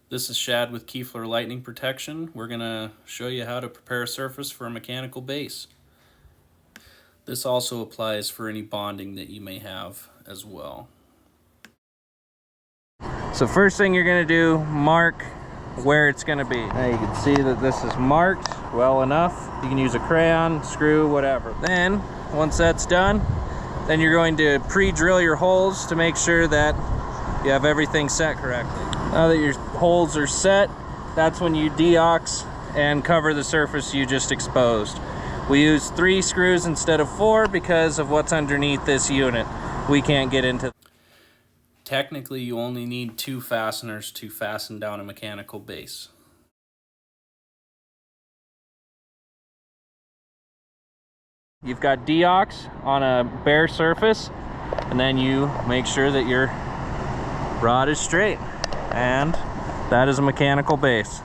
This is Shad with Kevlar Lightning Protection. We're going to show you how to prepare a surface for a mechanical base. This also applies for any bonding that you may have as well. So first thing you're going to do, mark where it's going to be. Now you can see that this is marked well enough. You can use a crayon, screw, whatever. Then, once that's done, then you're going to pre-drill your holes to make sure that you have everything set correctly. Now that your holes are set, that's when you deox and cover the surface you just exposed. We use 3 screws instead of 4 because of what's underneath this unit. We can't get into. Technically, you only need 2 fasteners to fasten down a mechanical base. You've got deox on a bare surface, and then you make sure that your rod is straight, and that is a mechanical base.